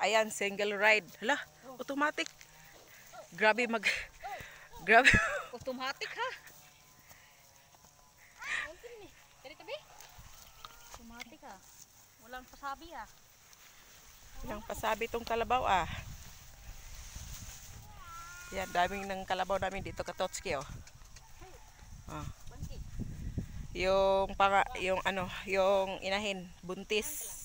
Ayan, single ride. Hala, automatic. Grabe grabe. Automatic ha. Dari tabi. Automatic ha. Walang pasabi ha. Walang pasabi tong kalabaw ah. Yan, daming ng kalabaw namin dito Katotski oh. Ah. Yung inahin, buntis.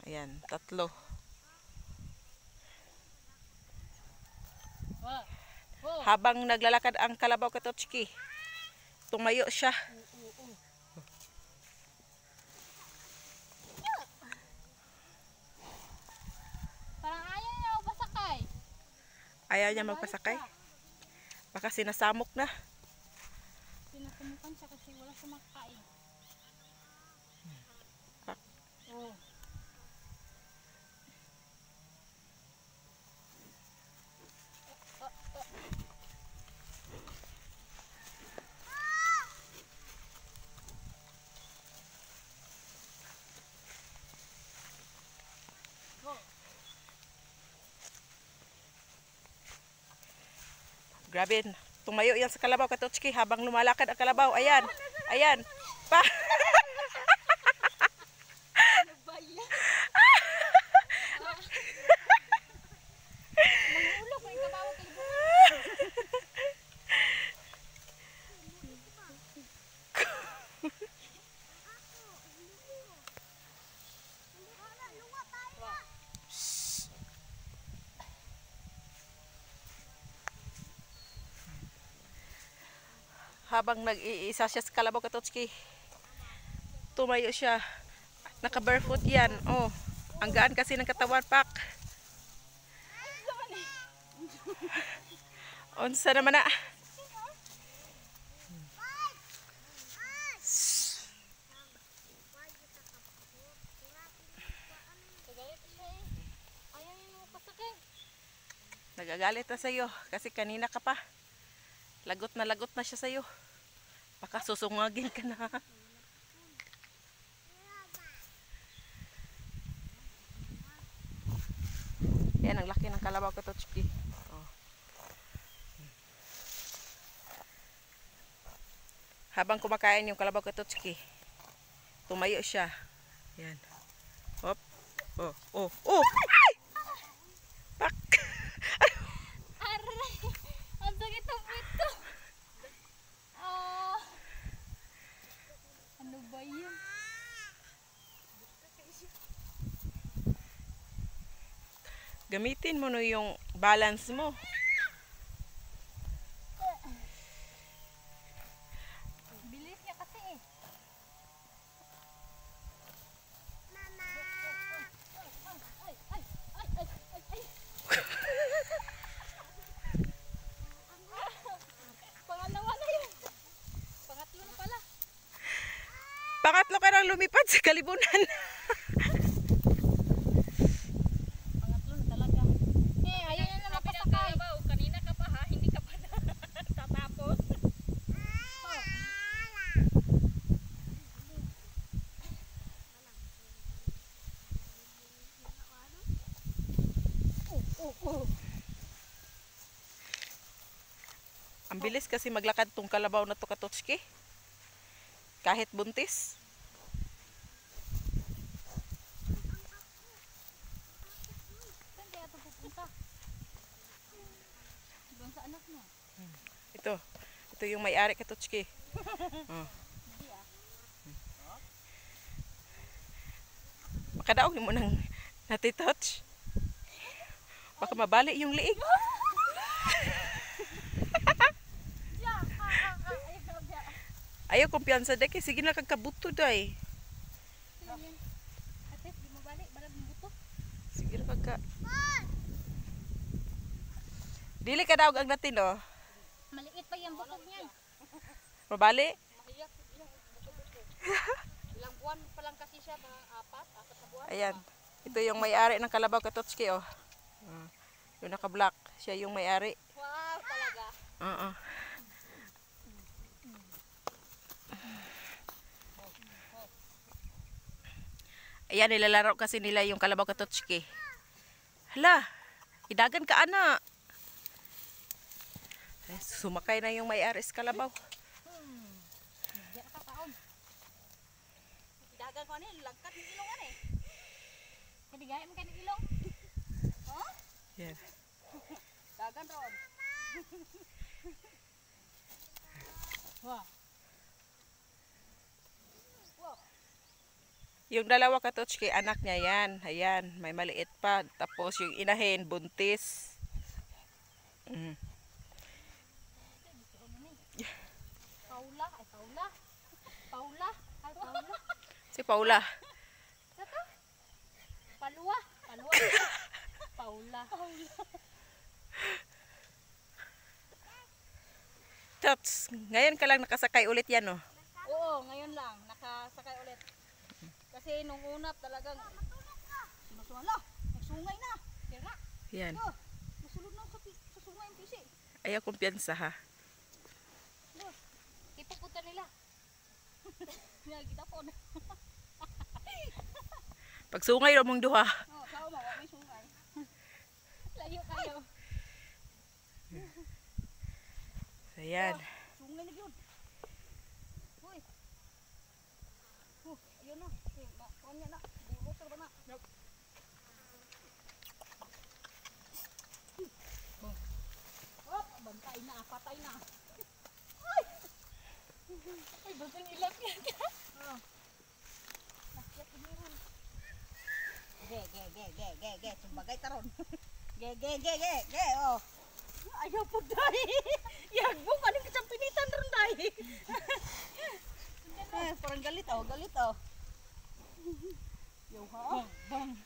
Ayan, 3. Habang naglalakad ang kalabaw Katotski, tumayo siya. Parang ayaw niya magpasakay. Ayaw niya magpasakay. Baka sinasamok na. Sinasumukan siya kasi wala siya makakain. Oh. Grabe, tumayo yan sa kalabaw Katotski habang lumalakad ang kalabaw. Ayan, ayan. Pa. Habang nag-iisa siya sa kalabaw Katotski, tumayo siya. Naka-barefoot yan. Oh, ang gaan kasi ng katawan, Pak. Unsa naman na. Nagagalit na sa'yo kasi kanina ka pa. Lagot na siya sa'yo. Baka susungagin ka na. Yan ang laki ng kalabaw Katotski. Oh. Habang kumakain yung kalabaw Katotski, tumayo siya. Yan. Hop. Oh, oh, oh. Ay! Pak. Aray! Ang sakit ng pito. Oh. Ano ba yun? Gamitin mo no yung balance mo. Bilis niya kasi eh. Mama! Ay. Pangalawa na yun. Pangatlo na pala. Pangatlo ka nang lumipad sa kalibunan. Pangatlo na talaga. Eh, ayaw na napasakay. Kanina ka pa ha, hindi ka pa tatapos. Ang bilis kasi maglakad tong kalabaw na to Katotski. Kahit buntis. Saan kaya ito pupunta? Doon sa anak mo. Ito yung may-ari Katotski. Oh. Hindi ah. Makadaog mo nang natitouch. Baka mabali yung liig. Ayaw kumpiyansa dek. Sige na kagkabuto day. Ate, di mo balik. Balag mo buto. Sige na kagka. Dili ka daog ang natin oh. Maliit pa yung bukog niyan. Mabali. Ilang buwan pa lang kasi siya. Mga 4 na buwan. Ayan. Ito yung may-ari ng kalabaw Katotski oh. Yung naka-black. Siya yung may-ari. Wow, talaga. Oo. Ayan, nilalaro kasi nila yung kalabaw katotski. Hala, idagan ka ana. Ay, sumakay na yung may-ari sa kalabaw. Diyan ka kaon. Dagan ko ani lagkat ng ilong ani. Kadi gaya man kani ilong. Ha? Yan. Dagan ron. Wah. Wow. Yung dalawa katotski, anak niya yan. Ayan, may maliit pa. Tapos yung inahin, buntis. Paula, ay Paula. Paula, ay Paula. Si Paula. Saka? Palua, Palua. Paula. Tots, ngayon ka lang nakasakay ulit yan, oh. Oo, ngayon lang nakasakay ulit. Kasi nung una talagang sinuswala, nagsungay na. Tira. Yan. Oh, nasulod na sa sungay ang pisi. Ayaw kumpiyansa, ha. No, ipupunta nila. Nga kita po na. Pag sungay mong duha. Oh, sao mo, may sungay. Layo kayo. Ayan. Sungay na yun. Uy. Ayun na. Kanya na. Bulotor ba na? Oh, bantay na. Patay na. Ay! Ay, basta nilap yan. Oh. Nakyat ko meron. Ge. Sumbagay taron. Ge. Oh. Ayaw po dahi. Yagbong ka rin kasang pinitan ron dahi. Parang galit oh. Ayaw ha?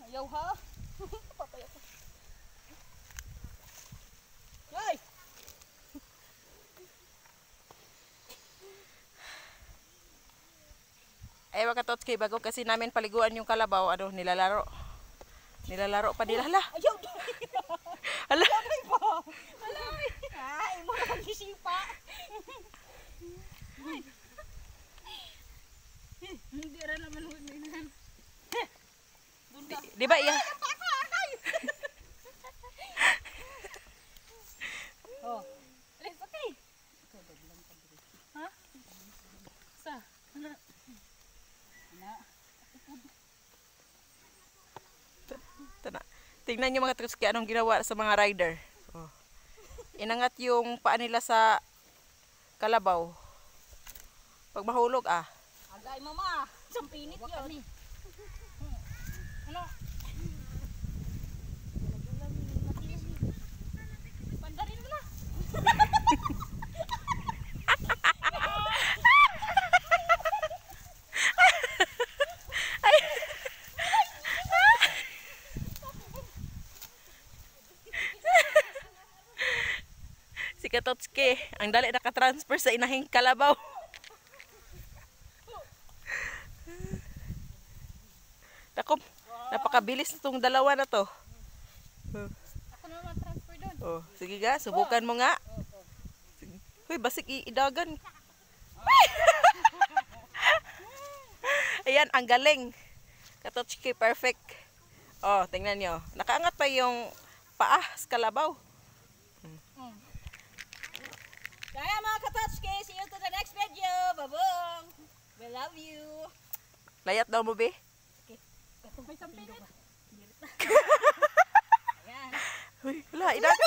Ayaw ha? Patay ako. Ay! Ewa katotski, bago kasi namin paliguan yung kalabaw, ano, nilalaro. Nilalaro pa nila. Hala! Ayaw dahi. Hala! Ay, mo na magsisipa. Hindi rin naman huwag. Di ba iya? Oh. Alis patay. Ha? Sa? Ana. Tana. Tingnan niyo mga katotski, anong ginawa sa mga rider. Oh. Inangat yung paa nila sa kalabaw. Pag mahulog, Agay mama. Sampinit yun. Ano? Pandarin mo na. Si Katotski, ang dali nakatransfer sa inahing kalabaw. Naku, napakabilis itong dalawa na to. Ako naman transfer doon. Oh, sige ga, subukan mo nga. Hoy, basik idagan. Ayan, ang galing. Katotski, perfect. Oh, tingnan nyo. Nakaangat pa yung paa sa kalabaw. Kaya mga Katotski, see you to the next video. Babong! We love you. Layat daw mo, be? May sampinit. Ayan. Hoy, wala, idagan.